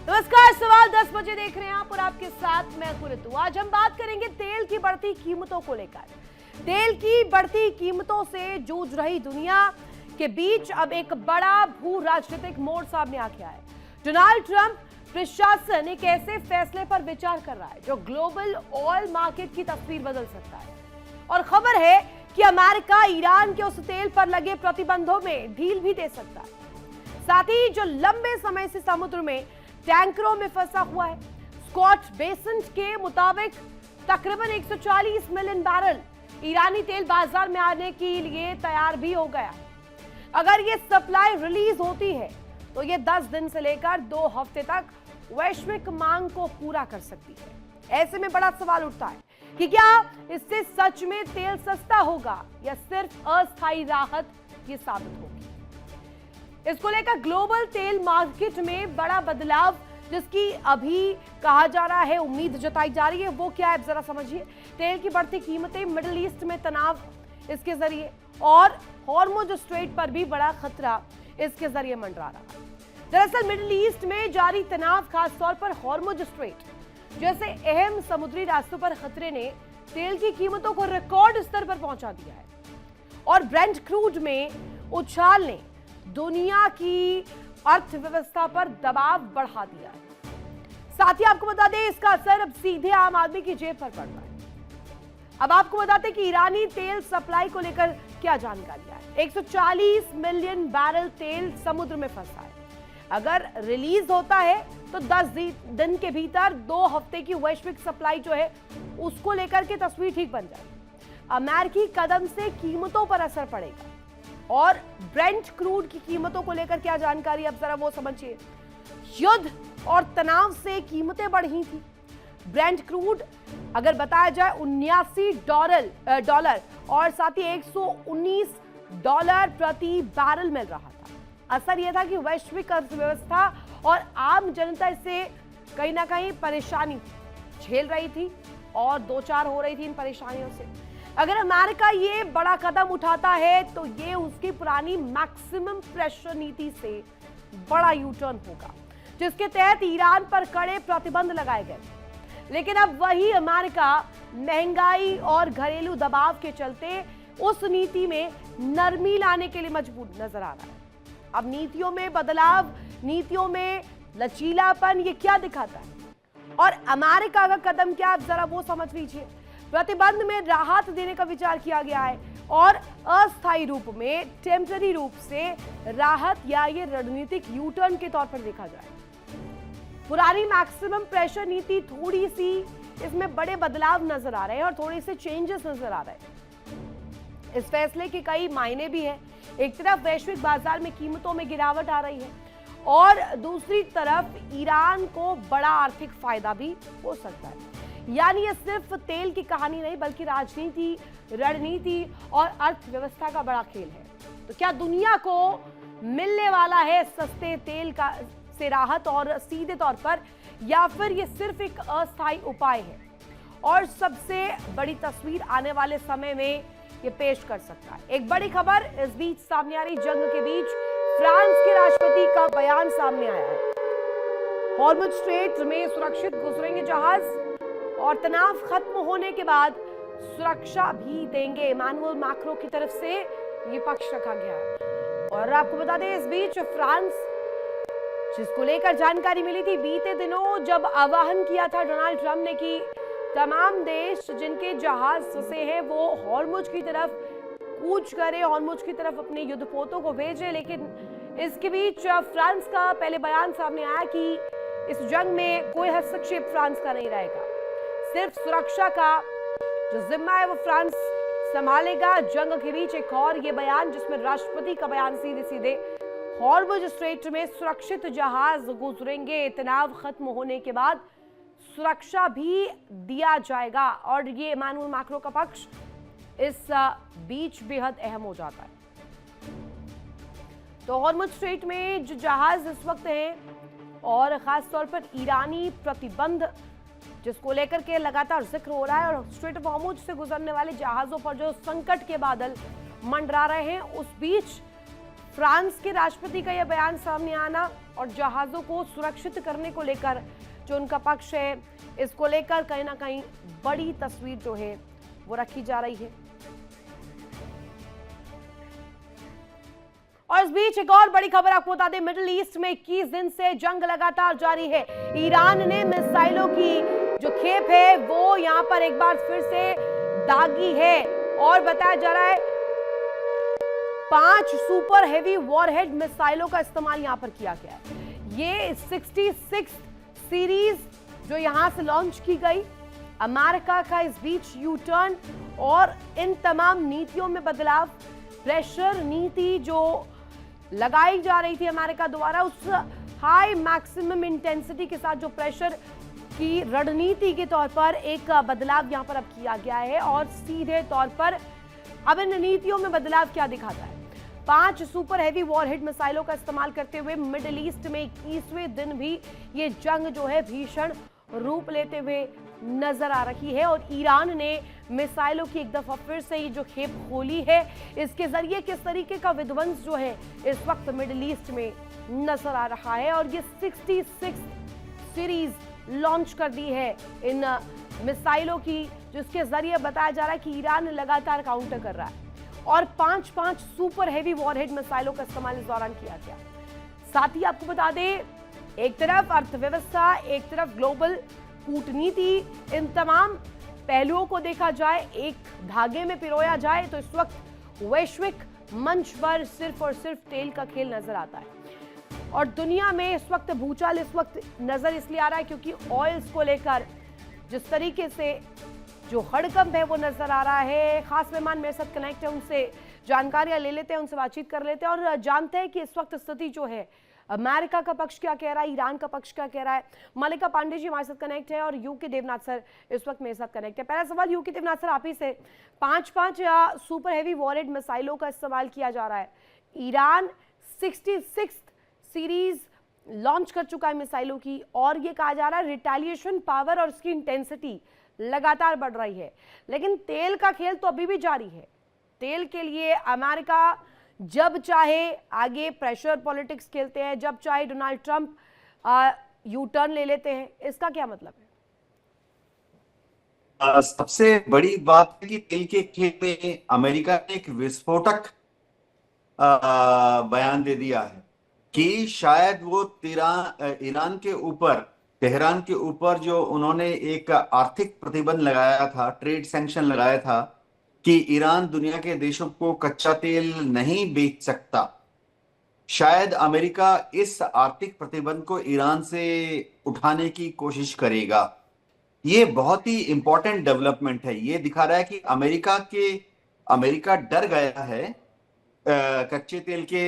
नमस्कार, सवाल 10 बजे देख रहे हैं आप और आपके साथ मैं खुरितु। आज हम बात करेंगे तेल की बढ़ती कीमतों को लेकर। तेल की बढ़ती कीमतों से जूझ रही दुनिया के बीच अब एक बड़ा भू राजनीतिक मोड़ सामने आ गया है। डोनाल्ड ट्रंप प्रशासन एक ऐसे फैसले पर विचार कर रहा है जो ग्लोबल ऑयल मार्केट की तस्वीर बदल सकता है। और खबर है कि अमेरिका ईरान के उस तेल पर लगे प्रतिबंधों में ढील भी दे सकता है। साथ ही जो लंबे समय से समुद्र में टैंकरों में फंसा हुआ है, स्कॉट बेसेंट के मुताबिक तकरीबन 140 मिलियन बैरल ईरानी तेल बाजार में आने के लिए तैयार भी हो गया। अगर ये सप्लाई रिलीज होती है तो ये 10 दिन से लेकर 2 हफ्ते तक वैश्विक मांग को पूरा कर सकती है। ऐसे में बड़ा सवाल उठता है कि क्या इससे सच में तेल सस्ता होगा या सिर्फ अस्थायी राहत ये साबित होगी। इसको लेकर ग्लोबल तेल मार्केट में बड़ा बदलाव जिसकी अभी कहा जा रहा है, उम्मीद जताई जा रही है, वो क्या है जरा समझिए। तेल की बढ़ती कीमतें, मिडिल ईस्ट में तनाव इसके जरिए और हॉर्मुज स्ट्रेट पर भी बड़ा खतरा इसके जरिए मंडरा रहा है। दरअसल मिडिल ईस्ट में जारी तनाव, खासतौर पर हॉर्मुज स्ट्रेट जैसे अहम समुद्री रास्तों पर खतरे ने तेल की कीमतों को रिकॉर्ड स्तर पर पहुंचा दिया है और ब्रेंट क्रूड में उछाल ने दुनिया की अर्थव्यवस्था पर दबाव बढ़ा दिया है। साथ ही आपको बता दें इसका असर अब सीधे आम आदमी की जेब पर पड़ रहा है। अब आपको बताते कि ईरानी तेल सप्लाई को लेकर क्या जानकारियां है। 140 मिलियन बैरल तेल समुद्र में फंसा है। अगर रिलीज होता है तो 10 दिन के भीतर 2 हफ्ते की वैश्विक सप्लाई जो है उसको लेकर के तस्वीर ठीक बन जाएगी। अमेरिकी कदम से कीमतों पर असर पड़ेगा और ब्रेंट क्रूड की कीमतों को लेकर क्या जानकारी, अब जरा वो समझिए। युद्ध और तनाव से कीमतें बढ़ी थी। ब्रेंट क्रूड अगर बताया जाए $79 और साथ ही $119 प्रति बैरल मिल रहा था। असर यह था कि वैश्विक अर्थव्यवस्था और आम जनता इससे कहीं ना कहीं परेशानी झेल रही थी और दो चार हो रही थी इन परेशानियों से। अगर अमेरिका ये बड़ा कदम उठाता है तो ये उसकी पुरानी मैक्सिमम प्रेशर नीति से बड़ा यू टर्न होगा, जिसके तहत ईरान पर कड़े प्रतिबंध लगाए गए। लेकिन अब वही अमेरिका महंगाई और घरेलू दबाव के चलते उस नीति में नरमी लाने के लिए मजबूर नजर आ रहा है। अब नीतियों में बदलाव, नीतियों में लचीलापन, ये क्या दिखाता है और अमेरिका का कदम क्या, आप जरा वो समझ लीजिए। प्रतिबंध में राहत देने का विचार किया गया है और अस्थायी रूप में, टेम्पररी रूप से राहत या ये रणनीतिक यू टर्न के तौर पर देखा जाए। पुरानी मैक्सिमम प्रेशर नीति थोड़ी सी इसमें बड़े बदलाव नजर आ रहे हैं और थोड़े से चेंजेस नजर आ रहे हैं। इस फैसले के कई मायने भी हैं। एक तरफ वैश्विक बाजार में कीमतों में गिरावट आ रही है और दूसरी तरफ ईरान को बड़ा आर्थिक फायदा भी हो सकता है। यानी ये सिर्फ तेल की कहानी नहीं बल्कि राजनीति, रणनीति और अर्थव्यवस्था का बड़ा खेल है। तो क्या दुनिया को मिलने वाला है सस्ते तेल का से राहत और सीधे तौर पर, या फिर ये सिर्फ एक अस्थायी उपाय है और सबसे बड़ी तस्वीर आने वाले समय में ये पेश कर सकता है। एक बड़ी खबर इस बीच सामने आ रही, जंग के बीच फ्रांस के राष्ट्रपति का बयान सामने आया है। हॉर्मुज स्ट्रेट में सुरक्षित गुजरेंगे जहाज और तनाव खत्म होने के बाद सुरक्षा भी देंगे, इमानुएल मैक्रों की तरफ से ये पक्ष रखा गया है। और आपको बता दें इस बीच फ्रांस, जिसको लेकर जानकारी मिली थी बीते दिनों जब आह्वान किया था डोनाल्ड ट्रंप ने कि तमाम देश जिनके जहाज फंसे हैं वो हॉर्मुज की तरफ कूच करें, हॉर्मुज की तरफ अपने युद्धपोतों को भेजें। लेकिन इसके बीच फ्रांस का पहले बयान सामने आया कि इस जंग में कोई हस्तक्षेप फ्रांस का नहीं रहेगा, सिर्फ सुरक्षा का जो जिम्मा है वो फ्रांस संभालेगा। जंग के बीच एक और ये बयान जिसमें राष्ट्रपति का बयान सीधे सीधे हॉर्मुज स्ट्रेट में सुरक्षित जहाज गुजरेंगे, तनाव खत्म होने के बाद सुरक्षा भी दिया जाएगा। और ये इमानुएल मैक्रों का पक्ष इस बीच बेहद अहम हो जाता है। तो हॉर्मुज स्ट्रेट में जो जहाज इस वक्त हैं और खास तौर पर ईरानी प्रतिबंध जिसको लेकर के लगातार जिक्र हो रहा है और स्ट्रेट ऑफ हॉर्मुज से गुजरने वाले जहाजों पर जो संकट के बादल मंडरा रहे हैं, उस बीच फ्रांस के राष्ट्रपति का यह बयान सामने आना और जहाजों को सुरक्षित करने को लेकर जो उनका पक्ष है, इसको लेकर कहीं ना कहीं बड़ी तस्वीर जो है वो रखी जा रही है। और इस बीच एक और बड़ी खबर आपको बता दें, मिडिल ईस्ट में 21 दिन से जंग लगातार जारी है। ईरान ने मिसाइलों की जो खेप है वो यहां पर एक बार फिर से दागी है और बताया जा रहा है 5 सुपर हेवी वॉरहेड मिसाइलों का इस्तेमाल यहां पर किया गया है। ये 66 सीरीज जो यहां से लॉन्च की गई, अमेरिका का इस बीच यू टर्न और इन तमाम नीतियों में बदलाव, प्रेशर नीति जो लगाई जा रही थी अमेरिका द्वारा, उस हाई मैक्सिमम इंटेंसिटी के साथ जो प्रेशर की रणनीति के तौर पर एक बदलाव यहां पर अब किया गया है। और सीधे तौर पर अब इन नीतियों में बदलाव क्या दिखाता है, 5 सुपर हेवी वॉरहेड मिसाइलों का इस्तेमाल करते हुए मिडिल ईस्ट में 21वें दिन भी ये जंग जो है भीषण रूप लेते हुए नजर आ रही है। और ईरान ने मिसाइलों की एक दफा फिर से ये जो खेप खोली है, इसके जरिए किस तरीके का विध्वंस जो है इस वक्त मिडिल ईस्ट में नजर आ रहा है। और ये 66 सीरीज लॉन्च कर दी है इन मिसाइलों की, जिसके जरिए बताया जा रहा है कि ईरान लगातार काउंटर कर रहा है और 5 सुपर हेवी वॉरहेड मिसाइलों का इस्तेमाल इस दौरान किया गया। साथ ही आपको बता दें, एक तरफ अर्थव्यवस्था, एक तरफ ग्लोबल कूटनीति, इन तमाम पहलुओं को देखा जाए, एक धागे में पिरोया जाए तो इस वक्त वैश्विक मंच पर सिर्फ और सिर्फ तेल का खेल नजर आता है। और दुनिया में इस वक्त भूचाल इस वक्त नजर इसलिए आ रहा है क्योंकि ऑयल्स को लेकर जिस तरीके से जो हड़कंप है वो नजर आ रहा है। खास मेहमान मेरे साथ कनेक्ट है, उनसे जानकारियां ले लेते हैं, उनसे बातचीत कर लेते हैं और जानते हैं कि इस वक्त स्थिति जो है, अमेरिका का पक्ष क्या कह रहा है, ईरान का पक्ष क्या कह रहा है। मल्लिका पांडे जी हमारे साथ कनेक्ट है और यूके देवनाथ सर इस वक्त मेरे साथ कनेक्ट है। पहला सवाल यूके देवनाथ सर आप ही से, 5 सुपर हेवी वॉरहेड मिसाइलों का इस्तेमाल किया जा रहा है। ईरान 66 सीरीज लॉन्च कर चुका है मिसाइलों की और ये कहा जा रहा है रिटेलिएशन पावर और उसकी इंटेंसिटी लगातार बढ़ रही है। लेकिन तेल का खेल तो अभी भी जारी है। तेल के लिए अमेरिका जब चाहे आगे प्रेशर पॉलिटिक्स खेलते हैं, जब चाहे डोनाल्ड ट्रंप यू टर्न ले लेते हैं, इसका क्या मतलब है? सबसे बड़ी बात है कि तेल के खेल में अमेरिका ने एक विस्फोटक बयान दे दिया है कि शायद वो ईरान के ऊपर, तेहरान के ऊपर जो उन्होंने एक आर्थिक प्रतिबंध लगाया था, ट्रेड सैंक्शन लगाया था कि ईरान दुनिया के देशों को कच्चा तेल नहीं बेच सकता, शायद अमेरिका इस आर्थिक प्रतिबंध को ईरान से उठाने की कोशिश करेगा। ये बहुत ही इंपॉर्टेंट डेवलपमेंट है। ये दिखा रहा है कि अमेरिका डर गया है कच्चे तेल के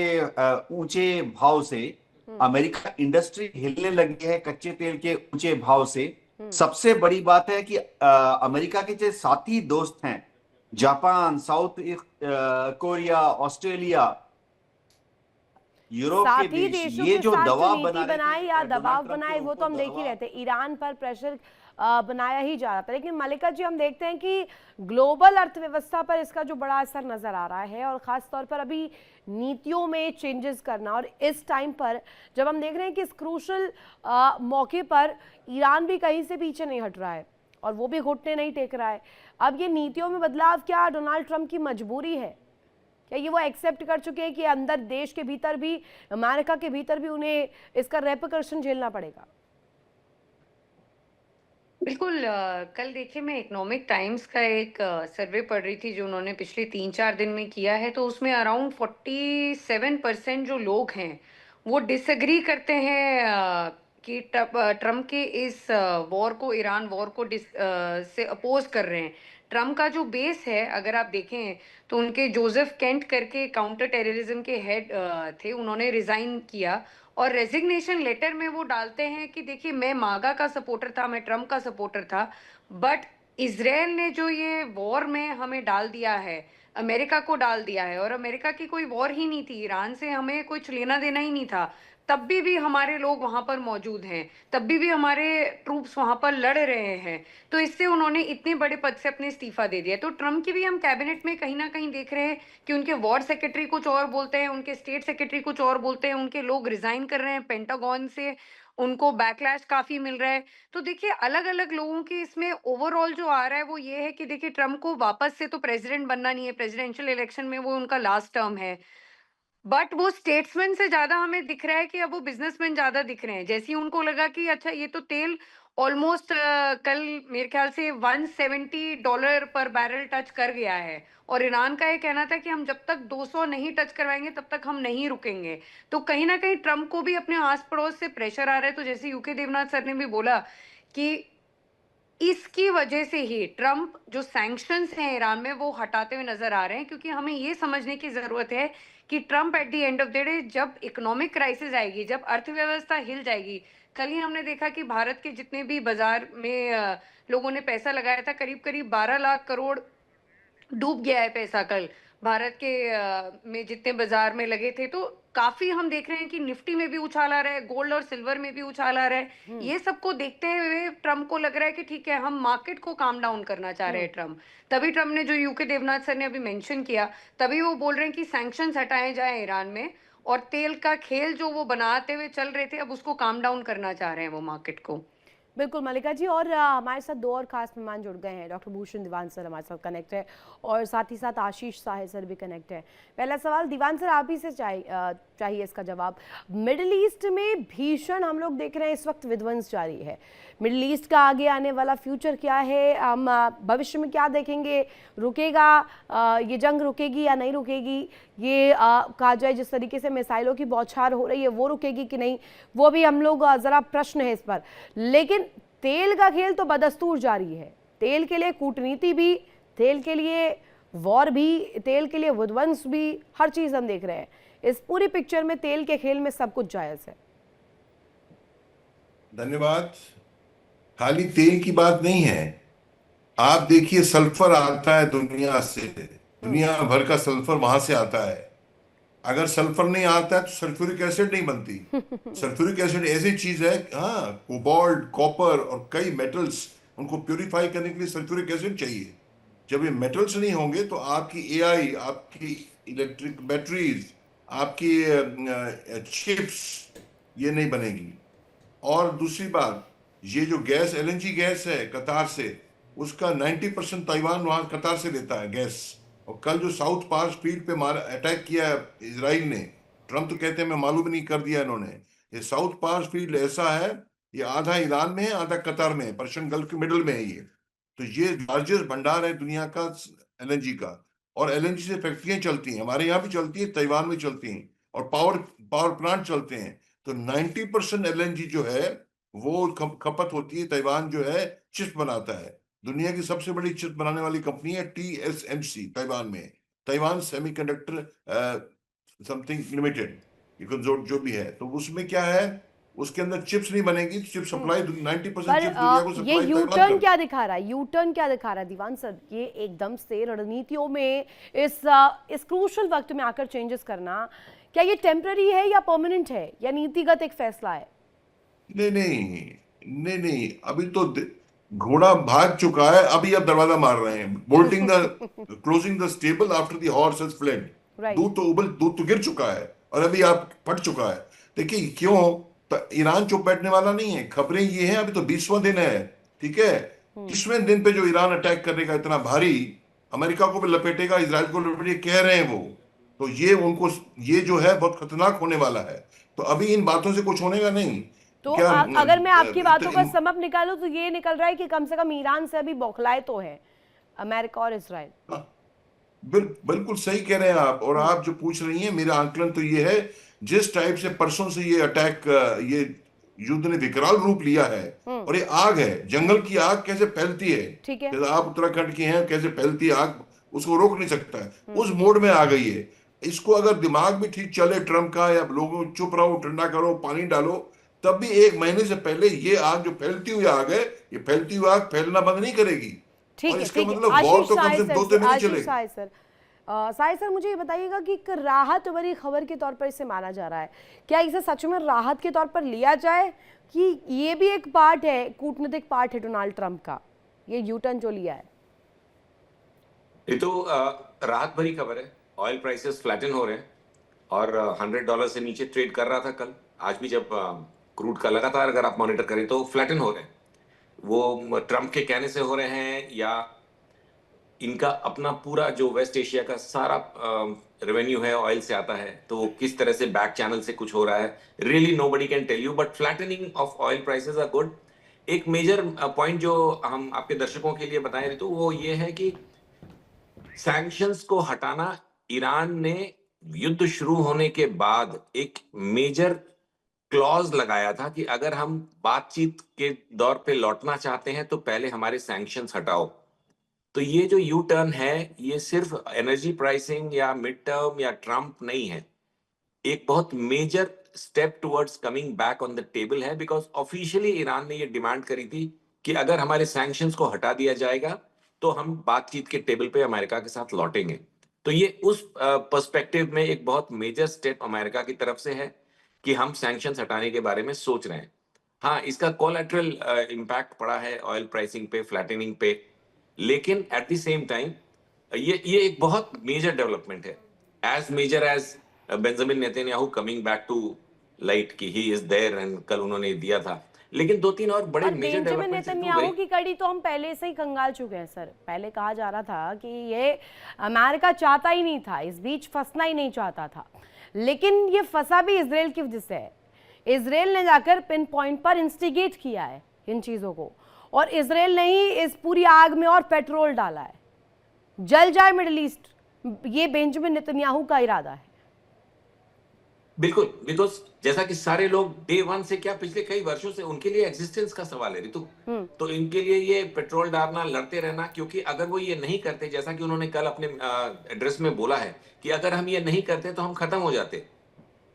ऊंचे भाव से। अमेरिका इंडस्ट्री हिलने लगी है कच्चे तेल के ऊंचे भाव से। सबसे बड़ी बात है कि अमेरिका के जो साथी दोस्त हैं, Japan, south Korea, Australia, Europe के देश, ये जो दबाव बनाए या दबाव बनाए वो तो हम देख ही रहते हैं, ईरान पर प्रेशर बनाया ही जा रहा था। लेकिन मल्लिका जी, हम देखते हैं कि ग्लोबल अर्थव्यवस्था पर इसका जो बड़ा असर नजर आ रहा है और खास तौर पर अभी नीतियों में चेंजेस करना, और इस टाइम पर जब हम देख रहे हैं कि इस क्रूशल मौके पर ईरान भी कहीं से पीछे नहीं हट रहा है और वो भी घुटने नहीं टेक रहा है। अब ये नीतियों में बदलाव क्या डोनाल्ड ट्रंप की मजबूरी है? क्या ये वो एक्सेप्ट कर चुके हैं कि अंदर देश के भीतर भी, अमेरिका के भीतर भी उन्हें इसका रेपरकशन झेलना पड़ेगा? बिल्कुल। कल देखिए, मैं इकोनॉमिक टाइम्स का एक सर्वे पढ़ रही थी जो उन्होंने पिछले 3-4 दिन में किया है, तो उसमें अराउंड 47% जो लोग हैं वो डिसएग्री करते हैं कि ट्रम्प के इस वॉर को, ईरान वॉर को से अपोज कर रहे हैं। ट्रम्प का जो बेस है, अगर आप देखें तो उनके जोसेफ केंट करके काउंटर टेररिज्म के हेड थे, उन्होंने रिजाइन किया और रेजिग्नेशन लेटर में वो डालते हैं कि देखिए, मैं मागा का सपोर्टर था, मैं ट्रम्प का सपोर्टर था, बट इजराइल ने जो ये वॉर में हमें डाल दिया है, अमेरिका को डाल दिया है, और अमेरिका की कोई वॉर ही नहीं थी, ईरान से हमें कुछ लेना देना ही नहीं था। तब भी हमारे लोग वहां पर मौजूद हैं, तब भी हमारे ट्रूप्स वहां पर लड़ रहे हैं। तो इससे उन्होंने इतने बड़े पद से अपने इस्तीफा दे दिया। तो ट्रम्प की भी हम कैबिनेट में कहीं ना कहीं देख रहे हैं कि उनके वॉर सेक्रेटरी कुछ और बोलते हैं, उनके स्टेट सेक्रेटरी कुछ और बोलते हैं, उनके लोग रिजाइन कर रहे हैं पेंटागन से, उनको बैकलैश काफी मिल रहा है। तो देखिए अलग अलग लोगों की इसमें ओवरऑल जो आ रहा है वो ये है कि देखिए ट्रम्प को वापस से तो प्रेसिडेंट बनना नहीं है, प्रेसिडेंशियल इलेक्शन में वो उनका लास्ट टर्म है, बट वो स्टेट्समैन से ज्यादा हमें दिख रहा है कि अब वो बिजनेसमैन ज्यादा दिख रहे हैं। जैसे ही उनको लगा कि अच्छा ये तो तेल ऑलमोस्ट कल मेरे ख्याल से $170 पर बैरल टच कर गया है, और ईरान का ये कहना था कि हम जब तक 200 नहीं टच करवाएंगे तब तक हम नहीं रुकेंगे। तो कहीं ना कहीं ट्रम्प को भी अपने आस पड़ोस से प्रेशर आ रहा है। तो जैसे यूके देवनाथ सर ने भी बोला कि इसकी वजह से ही ट्रम्प जो सैंक्शंस हैं ईरान में वो हटाते हुए नजर आ रहे हैं, क्योंकि हमें ये समझने की जरूरत है कि Trump at the end of the day जब इकोनॉमिक क्राइसिस आएगी, जब अर्थव्यवस्था हिल जाएगी। कल ही हमने देखा कि भारत के जितने भी बाजार में लोगों ने पैसा लगाया था, करीब करीब 12 लाख करोड़ डूब गया है पैसा कल भारत के में जितने बाजार में लगे थे। तो काफी हम देख रहे हैं कि निफ्टी में भी उछाल आ रहा है, गोल्ड और सिल्वर में भी उछाल आ रहा है। ये सबको देखते हुए ट्रम्प को लग रहा है कि ठीक है, हम मार्केट को काम डाउन करना चाह रहे हैं ट्रम्प। तभी ट्रम्प ने, जो यूके देवनाथ सर ने अभी मेंशन किया, तभी वो बोल रहे हैं कि सैंक्शंस हटाए जाए ईरान में, और तेल का खेल जो वो बनाते हुए चल रहे थे अब उसको काम डाउन करना चाह रहे हैं वो मार्केट को। बिल्कुल मल्लिका जी, और हमारे साथ दो और खास मेहमान जुड़ गए हैं। डॉक्टर भूषण दीवान सर हमारे साथ कनेक्ट है, और साथ ही साथ आशीष साहे सर भी कनेक्ट है। पहला सवाल दीवान सर आप ही से चाहिए इसका जवाब। मिडिल ईस्ट में भीषण हम लोग देख रहे हैं इस वक्त विध्वंस जारी है। मिडिल ईस्ट का आगे आने वाला फ्यूचर क्या है, हम भविष्य में क्या देखेंगे, रुकेगा ये जंग, रुकेगी या नहीं रुकेगी, ये कहा जाए जिस तरीके से मिसाइलों की बौछार हो रही है वो रुकेगी कि नहीं, वो भी हम लोग ज़रा प्रश्न है इस पर। लेकिन तेल का खेल तो बदस्तूर जारी है। तेल के लिए कूटनीति भी, तेल के लिए वॉर भी, तेल के लिए विध्वंस भी, हर चीज़ हम देख रहे हैं। इस पूरी पिक्चर में तेल के खेल में सब कुछ जायज़ है। धन्यवाद। खाली तेल की बात नहीं है, आप देखिए सल्फर आता है दुनिया से, दुनिया भर का सल्फर वहां से आता है। अगर सल्फर नहीं आता है तो सल्फ्यूरिक एसिड नहीं बनती। सल्फ्यूरिक एसिड ऐसी चीज है, हाँ, कोबाल्ट, कॉपर और कई मेटल्स, उनको प्यूरिफाई करने के लिए सल्फ्यूरिक एसिड चाहिए। जब ये मेटल्स नहीं होंगे तो आपकी एआई, आपकी इलेक्ट्रिक बैटरीज, आपकी चिप्स ये नहीं बनेगी। और दूसरी बात, ये जो गैस एलएनजी गैस है कतार से, उसका 90% ताइवान वहां कतार से लेता है गैस। और कल जो साउथ पास फील्ड पे अटैक किया है इजराइल ने, ट्रम्प तो कहते हैं मैं मालूम नहीं कर दिया इन्होंने। ये साउथ पास फील्ड ऐसा है, ये आधा ईरान में है आधा कतार में है, पर्शियन गल्फ के मिडल में है ये। तो ये लार्जेस्ट भंडार है दुनिया का एलएनजी का, और एलएनजी से फैक्ट्रियां चलती हैं, हमारे यहाँ भी चलती है, ताइवान में चलती हैं, और पावर प्लांट चलते हैं। तो 90% एलएनजी जो है वो खपत होती है। ताइवान जो है चिप्स बनाता है, दुनिया की सबसे बड़ी चिप्स बनाने वाली कंपनी है TSMC ताइवान में, ताइवान सेमीकंडक्टर समथिंग लिमिटेड, जो भी है। तो उसमें क्या है, उसके अंदर चिप्स नहीं बनेगी, चिप सप्लाई 90% चिप्स दुनिया को ये सप्लाई यू टर्न क्या दिखा रहा है, यू टर्न क्या दिखा रहा है दीवान सर, ये एकदम से रणनीतियों में इस क्रूशल वक्त में आकर चेंजेस करना, क्या ये टेम्पररी है या परमानेंट है या नीतिगत एक फैसला है? नहीं नहीं नहीं नहीं, अभी तो घोड़ा भाग चुका है, अभी अब दरवाजा मार रहे हैं, bolting the closing the stubble after the horse has fled. दूध तो गिर चुका है और अभी आप फट चुका है। देखिए क्यों, तो ईरान चुप बैठने वाला नहीं है। खबरें ये हैं, अभी तो 20वां दिन है, ठीक है, 30वें दिन पे जो ईरान अटैक करेगा इतना भारी, अमेरिका को भी लपेटेगा, इजराइल को लपेटेगा, कह रहे हैं वो। तो ये उनको, ये जो है बहुत खतरनाक होने वाला है। तो अभी इन बातों से कुछ होने का नहीं। तो अगर मैं आपकी बातों का समअप निकालूं तो ये निकल रहा है कि कम से कम ईरान से अभी बौखलाए तो है अमेरिका और इजराइल। बिल्कुल सही कह रहे हैं आप। और आप जो पूछ रही हैं, मेरा आंकलन तो ये है, जिस टाइप से परसों से ये अटैक, ये युद्ध ने विकराल रूप लिया है, और ये आग है, जंगल की आग कैसे फैलती है, ठीक है, जैसे आप उत्तराखंड के हैं, कैसे फैलती है आग, उसको रोक नहीं सकता है, उस मोड में आ गई है। इसको अगर दिमाग भी ठीक चले ट्रम्प का, या लोगों चुप रहो, ठंडा करो, पानी डालो, तब भी 1 महीने से पहले ये आग जो फैलती हुई आग है, ये फैलती हुई आग फैलना बंद नहीं करेगी। ठीक और है, इसका ठीक है। मतलब वॉर तो कम से कम 2-3 महीने चलेगी। सर साहिर सर, मुझे ये बताइएगा कि एक राहत भरी खबर के तौर पर इसे माना जा रहा है, क्या इसे सच में राहत के तौर पर लिया जाए कि ये भी एक पार्ट है, कूटनीतिक पार्ट है डोनाल्ड ट्रंप का, ये यू टर्न जो लिया है? ये तो राहत भरी खबर है। ऑयल प्राइसेस फ्लैटन हो रहे हैं और $100 से नीचे ट्रेड कर रहा था कल। आज भी जब क्रूड का लगातार अगर आप मॉनिटर करें तो फ्लैटन हो रहे हैं। वो ट्रंप के कहने से हो रहे हैं या इनका अपना पूरा जो वेस्ट एशिया का सारा रेवेन्यू है ऑयल से आता है, तो किस तरह से बैक चैनल से कुछ हो रहा है, really nobody can tell you, but flattening of oil prices are good. एक मेजर पॉइंट जो हम आपके दर्शकों के लिए बताएं तो वो ये है कि सैंक्शंस को हटाना, ईरान ने युद्ध शुरू होने के बाद एक मेजर क्लॉज लगाया था कि अगर हम बातचीत के दौर पे लौटना चाहते हैं तो पहले हमारे सैंक्शंस हटाओ। तो ये जो यू टर्न है ये सिर्फ एनर्जी प्राइसिंग या मिड टर्म या ट्रंप नहीं है, एक बहुत major step towards coming back on the table है, बिकॉज ऑफिशियली ईरान ने ये डिमांड करी थी कि अगर हमारे सैंक्शंस को हटा दिया जाएगा तो हम बातचीत के टेबल पे अमेरिका के साथ लौटेंगे। तो ये उस पर्सपेक्टिव में एक बहुत मेजर स्टेप अमेरिका की तरफ से है कि हम सैंक्शंस हटाने के बारे में सोच रहे हैं। हाँ, इसका कोलैटरल इम्पैक्ट पड़ा है ऑयल प्राइसिंग पे, फ्लैटनिंग पे, लेकिन एट द सेम टाइम ये एक बहुत मेजर डेवलपमेंट है, as major as Benjamin Netanyahu coming back to light कि ही इज देयर, एंड कल उन्होंने दिया था। लेकिन दो तीन और बड़े मेजर बेंजामिन डेवलपमेंट्स नेतन्याहू की कड़ी तो हम पहले से ही कंगाल चुके हैं सर। पहले कहा जा रहा था कि ये अमेरिका चाहता ही नहीं था, इस बीच फंसना ही नहीं चाहता था, लेकिन ये फंसा भी इसराइल की वजह से है। इसराइल ने जाकर पिन पॉइंट पर इंस्टिगेट किया है इन चीज़ों को, और इसराइल ने ही इस पूरी आग में और पेट्रोल डाला है। जल जाए मिडिल ईस्ट, ये बेंजामिन नेतन्याहू का इरादा है। बिल्कुल, बिकॉज जैसा कि सारे लोग डे वन से, क्या पिछले कई वर्षों से उनके लिए एग्जिस्टेंस का सवाल है ऋतु, तो इनके लिए ये पेट्रोल डालना, लड़ते रहना, क्योंकि अगर वो ये नहीं करते, जैसा कि उन्होंने कल अपने एड्रेस में बोला है कि अगर हम ये नहीं करते तो हम खत्म हो जाते।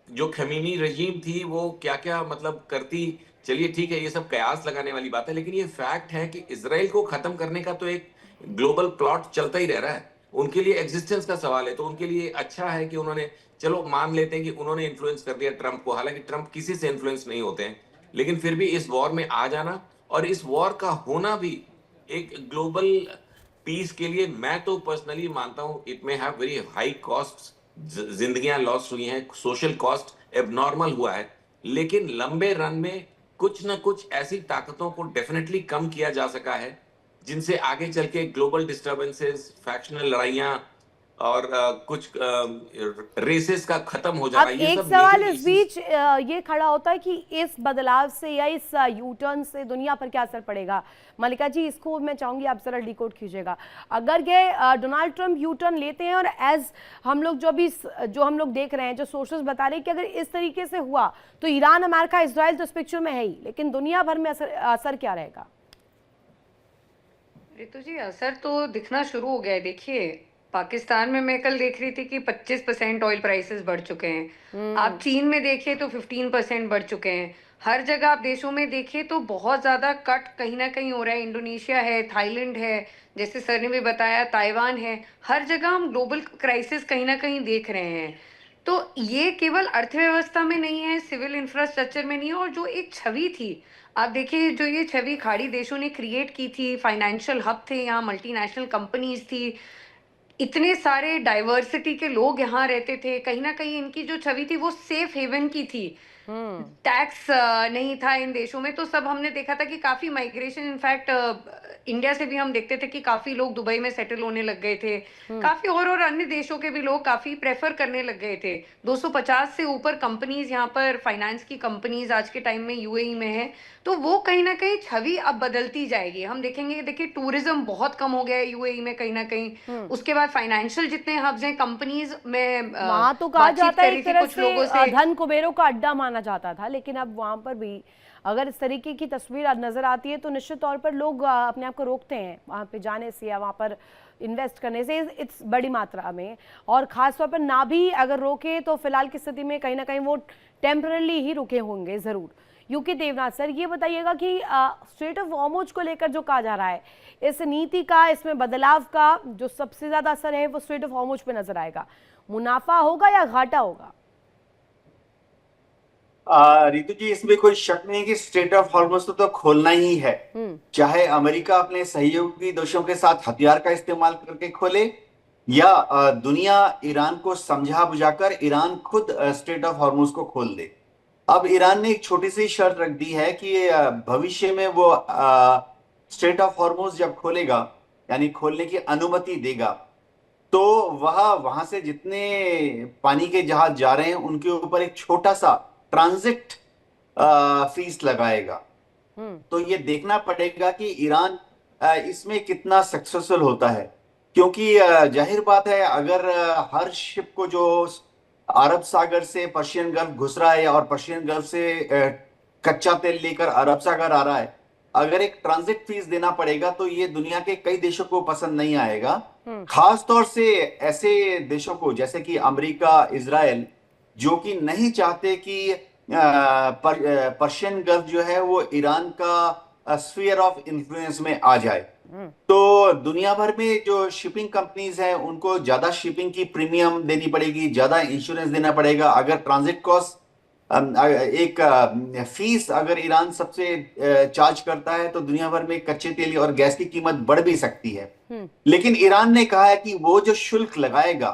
जो खमीनी रजीम थी वो क्या क्या मतलब करती, चलिए ठीक है, ये सब कयास लगाने वाली बात है, लेकिन ये फैक्ट है कि इसराइल को खत्म करने का तो एक ग्लोबल प्लॉट चलता ही रह रहा है। उनके लिए एग्जिस्टेंस का सवाल है, तो उनके लिए अच्छा है कि उन्होंने, चलो मान लेते हैं कि उन्होंने इन्फ्लुएंस कर दिया ट्रंप को, हालांकि ट्रंप किसी से इन्फ्लुएंस नहीं होते हैं, लेकिन फिर भी इस वॉर में आ जाना और इस वॉर का होना भी एक ग्लोबल पीस के लिए, मैं तो पर्सनली मानता हूं it may have very high cost, जिंदगियां लॉस हुई हैं, सोशल कॉस्ट एबनॉर्मल हुआ है, लेकिन लंबे रन में कुछ ना कुछ ऐसी ताकतों को डेफिनेटली कम किया जा सका है जिनसे आगे चल के ग्लोबल डिस्टर्बेंसेस, फैक्शनल लड़ाइयां और कुछ रेसेस का खत्म हो जाना। अब ये एक सब सवाल major इस बीच ये खड़ा होता है कि इस बदलाव से या इस यू टर्न से दुनिया पर क्या असर पड़ेगा। मलिका जी, इसको मैं चाहूंगी आप जरा डिकोड कीजिएगा। अगर ये डोनाल्ड ट्रंप यू टर्न लेते हैं और एज हम लोग जो हम लोग देख रहे हैं, जो सोर्सेज बता रहे हैं कि अगर इस तरीके से हुआ तो ईरान, अमेरिका, इसराइल तो इस पिक्चर में है ही, लेकिन दुनिया भर में असर क्या रहेगा? रितु जी, असर तो दिखना शुरू हो गया है। देखिए, पाकिस्तान में मैं कल देख रही थी कि 25% ऑयल प्राइसेस बढ़ चुके हैं। आप चीन में देखिए तो 15% बढ़ चुके हैं। हर जगह आप देशों में देखिए तो बहुत ज्यादा कट कहीं ना कहीं हो रहा है। इंडोनेशिया है, थाईलैंड है, जैसे सर ने भी बताया, ताइवान है। हर जगह हम ग्लोबल क्राइसिस कहीं ना कहीं देख रहे हैं। तो ये केवल अर्थव्यवस्था में नहीं है, सिविल इंफ्रास्ट्रक्चर में नहीं है, और जो एक छवि थी, आप देखिए, जो ये छवि खाड़ी देशों ने क्रिएट की थी, फाइनेंशियल हब थे, यहाँ मल्टीनेशनल कंपनीज थी, इतने सारे डाइवर्सिटी के लोग यहाँ रहते थे, कहीं ना कहीं इनकी जो छवि थी वो सेफ हेवन की थी। टैक्स नहीं था इन देशों में, तो सब हमने देखा था कि काफी माइग्रेशन, इनफैक्ट इंडिया से भी हम देखते थे कि काफी लोग दुबई में सेटल होने लग गए थे। काफी और अन्य देशों के भी लोग काफी प्रेफर करने लग गए थे। 250 से ऊपर कंपनीज यहाँ पर, फाइनेंस की कंपनीज आज के टाइम में यूएई में है। तो वो कहीं ना कहीं छवि अब बदलती जाएगी। हम देखेंगे, देखिए टूरिज्म बहुत कम हो गया है यूएई में कहीं ना कहीं। उसके बाद फाइनेंशियल जितने हब्स हैं, कंपनीज में वहां तो कहा जाता है एक तरह कुछ लोगों से धन कुबेरों का अड्डा माना जाता था, लेकिन अब वहां पर भी अगर इस तरीके की तस्वीर नजर आती है तो निश्चित तौर पर लोग अपने आप को रोकते हैं वहां पे जाने से या वहां पर इन्वेस्ट करने से, इट्स बड़ी मात्रा में। और खास तौर पर ना भी अगर रोके तो फिलहाल की स्थिति में कहीं ना कहीं वो टेम्पररी ही रुके होंगे जरूर। यूके देवनाथ सर, ये बताइएगा कि स्ट्रेट ऑफ हॉर्मुज को लेकर जो कहा जा रहा है, इस नीति का, इसमें बदलाव का जो सबसे ज्यादा असर है वो स्ट्रेट ऑफ हॉर्मुज पे नजर आएगा। मुनाफा होगा या घाटा होगा? रितु जी, इसमें कोई शक नहीं कि स्ट्रेट ऑफ हॉर्मुज तो खोलना ही है। चाहे अमेरिका अपने सहयोगी देशों के साथ हथियार का इस्तेमाल करके खोले या दुनिया ईरान को समझा बुझाकर ईरान खुद स्ट्रेट ऑफ हॉर्मुज को खोल दे। अब ईरान ने एक छोटी सी शर्त रख दी है कि भविष्य में वो स्ट्रेट ऑफ हॉर्मुज जब खोलेगा, यानी खोलने की अनुमति देगा, तो वह वहां से जितने पानी के जहाज जा रहे हैं उनके ऊपर एक छोटा सा ट्रांजिट फीस लगाएगा। तो ये देखना पड़ेगा कि ईरान इसमें कितना सक्सेसफुल होता है, क्योंकि जाहिर बात है अगर हर शिप को जो अरब सागर से पर्शियन गल्फ घुस रहा है और पर्शियन गल्फ से कच्चा तेल लेकर अरब सागर आ रहा है, अगर एक ट्रांजिट फीस देना पड़ेगा तो ये दुनिया के कई देशों को पसंद नहीं आएगा। खास तौर से ऐसे देशों को जैसे कि अमेरिका, इजराइल, जो कि नहीं चाहते कि पर्शियन गल्फ जो है वो ईरान का स्फीयर ऑफ इन्फ्लुएंस में आ जाए। तो दुनिया भर में जो शिपिंग कंपनीज हैं उनको ज्यादा शिपिंग की प्रीमियम देनी पड़ेगी, ज्यादा इंश्योरेंस देना पड़ेगा। अगर ट्रांजिट कॉस्ट एक फीस अगर ईरान सबसे चार्ज करता है तो दुनिया भर में कच्चे तेल और गैस की कीमत बढ़ भी सकती है। लेकिन ईरान ने कहा है कि वो जो शुल्क लगाएगा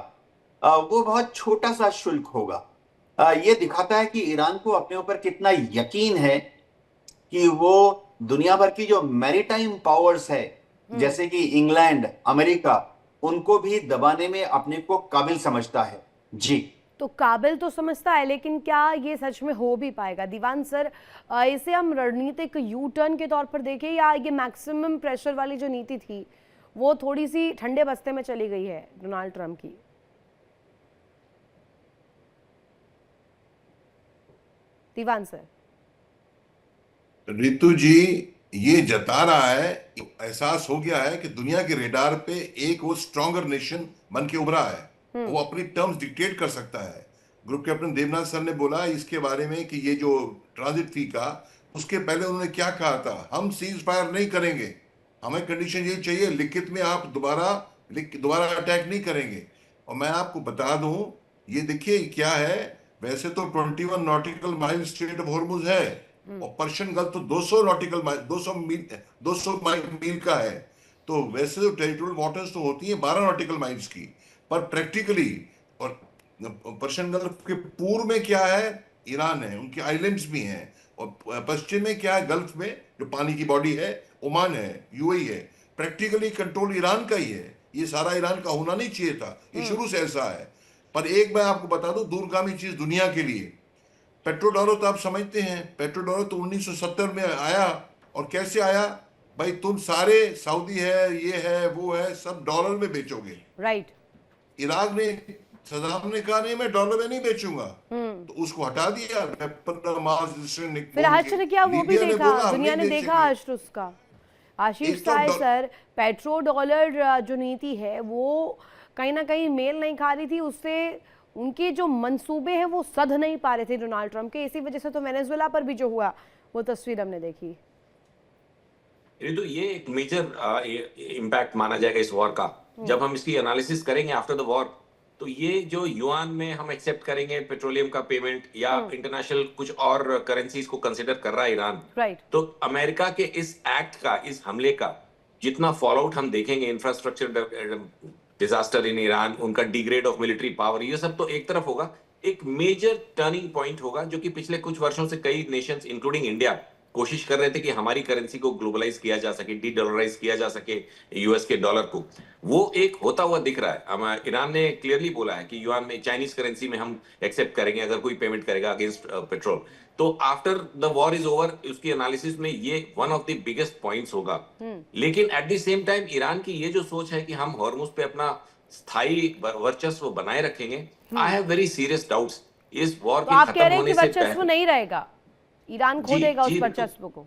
वो बहुत छोटा सा शुल्क होगा। ये दिखाता है कि ईरान को अपने ऊपर कितना यकीन है कि वो दुनिया भर की जो मैरीटाइम पावर्स है जैसे कि इंग्लैंड, अमेरिका, उनको भी दबाने में अपने को काबिल समझता है। जी, तो काबिल तो समझता है, लेकिन क्या ये सच में हो भी पाएगा? दीवान सर, इसे हम रणनीतिक यू टर्न के तौर पर देखें या ये मैक्सिमम प्रेशर वाली जो नीति थी वो थोड़ी सी ठंडे बस्ते में चली गई है डोनाल्ड ट्रंप की? दीवान सर। रितु जी, ये जता रहा है, एहसास हो गया है कि दुनिया के रेडार पे एक वो स्ट्रॉन्गर नेशन बन के उभरा है, वो अपनी टर्म्स डिक्टेट कर सकता है। ग्रुप कैप्टन देवनाथ सर ने बोला इसके बारे में कि ये जो ट्रांजिट फी का, उसके पहले उन्होंने क्या कहा था, हम सीज फायर नहीं करेंगे, हमें कंडीशन ये चाहिए लिखित में, आप दोबारा अटैक नहीं करेंगे। और मैं आपको बता दूं, ये देखिए क्या है, वैसे तो 21 nautical mile straight of Hormuz है और पर्शियन गल्फ तो 200 नॉटिकल माइल 200 मील का है। तो वैसे तो टेरिटोरियल वाटर्स तो होती है 12 नॉटिकल माइल्स की, पर प्रैक्टिकली और पर्शियन गल्फ के पूर्व में क्या है, ईरान है, उनके आइलैंड्स भी हैं, और पश्चिम में क्या है, गल्फ में जो पानी की बॉडी है, ओमान है, यूएई है, प्रैक्टिकली कंट्रोल ईरान का ही है। ये सारा ईरान का होना नहीं चाहिए था, ये शुरू से ऐसा है। पर एक मैं आपको बता दूं दूरगामी चीज दुनिया के लिए, पेट्रो डॉलर तो आप समझते हैं, पेट्रो डॉलर तो 1970 में आया, और कैसे आया भाई, तुम सारे सऊदी है, ये है, वो है, सब डॉलर में बेचोगे। राइट। इराक ने, सदाम ने कहा नहीं मैं डॉलर में नहीं बेचूंगा, तो उसको हटा दिया। फिर हश्र क्या वो भी देखा, दुनिया ने देखा हश्र उसका। आशीष साय सर, पेट्रो डॉलर जो नीति है वो कहीं ना कहीं मेल नहीं खा रही थी, उससे उनके जो मंसूबे हैं वो सध नहीं पा रहे थे डोनाल्ड ट्रंप के। इसी वजह से तो वेनेजुएला पर भी जो हुआ वो तस्वीर हमने देखी। तो ये एक मेजर इम्पैक्ट माना जाएगा इस वॉर का। जब हम इसकी एनालिसिस करेंगे आफ्टर द वॉर, तो ये जो युआन में हम एक्सेप्ट करेंगे पेट्रोलियम का पेमेंट या इंटरनेशनल कुछ और करेंसीज को कंसिडर कर रहा है ईरान, राइट। तो अमेरिका के इस एक्ट का, इस हमले का जितना फॉलोआउट हम देखेंगे, इंफ्रास्ट्रक्चर डिजास्टर इन ईरान, उनका डिग्रेड ऑफ मिलिट्री पावर, ये सब तो एक तरफ होगा। एक मेजर टर्निंग पॉइंट होगा जो कि पिछले कुछ वर्षों से कई नेशंस इंक्लूडिंग इंडिया कोशिश कर रहे थे कि हमारी करेंसी को ग्लोबलाइज किया जा सके, डी डॉलराइज किया जा सके यूएस के डॉलर को। वो एक होता हुआ दिख रहा है। ईरान ने क्लियरली बोला है कि युआन में, चाइनीज करेंसी में हम एक्सेप्ट करेंगे अगर कोई पेमेंट करेगा अगेंस्ट पेट्रोल। तो after the war is over, उसकी एनालिसिस में ये one of the biggest points होगा। लेकिन at the same time Iran की ये जो सोच है कि हम हॉर्मुज पे अपना स्थायी वर्चस्व बनाए रखेंगे, I have very serious doubts इस वॉर के खत्म होने से वर्चस्व नहीं रहेगा, ईरान खो देगा उस वर्चस्व को।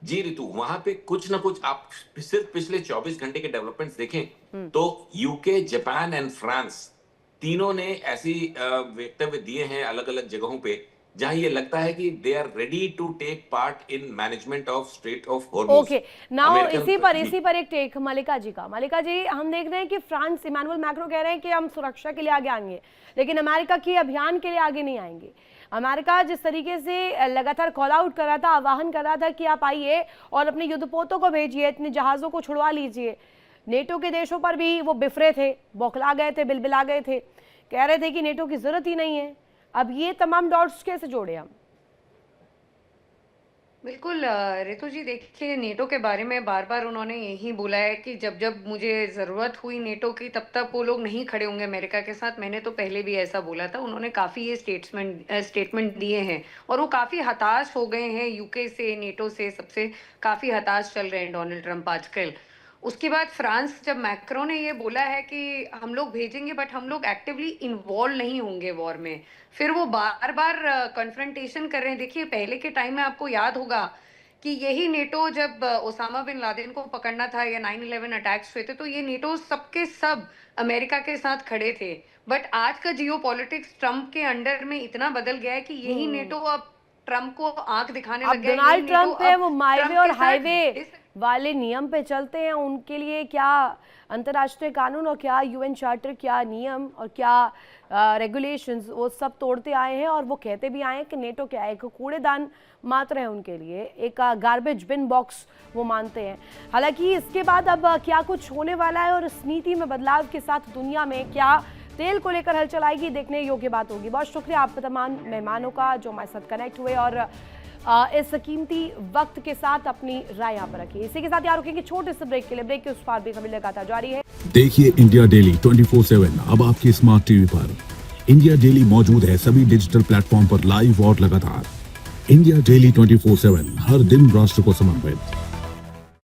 जी रितु, वहां पे कुछ ना कुछ, आप सिर्फ पिछले 24 घंटे के डेवलपमेंट्स देखें तो यूके, जापान एंड फ्रांस तीनों ने ऐसी वक्तव्य दिए हैं अलग अलग जगहों पे जहां ये लगता है कि they are ready to take part in management of strait of Hormuz. Okay, now इसी पर एक टेक मलिका जी का। मलिका जी, हम देख रहे हैं कि फ्रांस, इमानुअल मैक्रो कह रहे हैं कि हम सुरक्षा के लिए आगे आएंगे, लेकिन अमेरिका के अभियान के लिए आगे नहीं आएंगे। अमेरिका जिस तरीके से लगातार कॉल आउट कर रहा था, आह्वान कर रहा था कि आप आइए और अपने युद्धपोतों को भेजिए, इतने जहाज़ों को छुड़वा लीजिए। नेटो के देशों पर भी वो बिफरे थे, बौखला गए थे, बिलबिला गए थे, कह रहे थे कि नेटो की जरूरत ही नहीं है। अब ये तमाम डॉट्स कैसे जोड़े हम? बिल्कुल रितु जी, देखिए नेटो के बारे में बार बार उन्होंने यही बोला है कि जब जब मुझे ज़रूरत हुई नेटो की, तब तक वो लोग नहीं खड़े होंगे अमेरिका के साथ। मैंने तो पहले भी ऐसा बोला था। उन्होंने काफ़ी ये स्टेटमेंट दिए हैं और वो काफ़ी हताश हो गए हैं यूके से, नेटो से, सबसे काफ़ी हताश चल रहे हैं डोनाल्ड ट्रंप आजकल। उसके बाद फ्रांस, जब मैक्रो ने ये बोला है कि हम लोग भेजेंगे बट हम लोग एक्टिवली इन्वॉल्व नहीं होंगे वॉर में, फिर वो बार बार कन्फ्रंटेशन कर रहे हैं। देखिए पहले के टाइम में आपको याद होगा कि यही नेटो, जब ओसामा बिन लादेन को पकड़ना था या 9/11 अटैक्स हुए थे, तो ये नेटो सबके सब अमेरिका के साथ खड़े थे। बट आज का जियोपॉलिटिक्स ट्रम्प के अंडर में इतना बदल गया है कि यही नेटो अब ट्रम्प को आंख दिखाने लग गया है। डोनाल्ड ट्रंप है वो माईवे और हाईवे वाले नियम पे चलते हैं। उनके लिए क्या अंतर्राष्ट्रीय कानून और क्या यूएन चार्टर, क्या नियम और क्या रेगुलेशंस, वो सब तोड़ते आए हैं। और वो कहते भी आए हैं कि नेटो क्या है, एक कूड़ेदान मात्र है उनके लिए, एक गार्बेज बिन बॉक्स वो मानते हैं। हालांकि इसके बाद अब क्या कुछ होने वाला है और इस नीति में बदलाव के साथ दुनिया में क्या तेल को लेकर हलचल आएगी, देखने योग्य बात होगी। बहुत शुक्रिया आप तमाम मेहमानों का जो हमारे साथ कनेक्ट हुए और इस कीमती वक्त के साथ अपनी राय यहाँ पर रखी। इसी के साथ यहाँ रुकेंगे छोटे से ब्रेक के लिए। ब्रेक के उस पार भी खबर लगातार जारी है। देखिए इंडिया डेली 24/7 अब आपके स्मार्ट टीवी पर। इंडिया डेली मौजूद है सभी डिजिटल प्लेटफॉर्म पर लाइव और लगातार। इंडिया डेली 24/7 हर दिन राष्ट्र को समर्पित।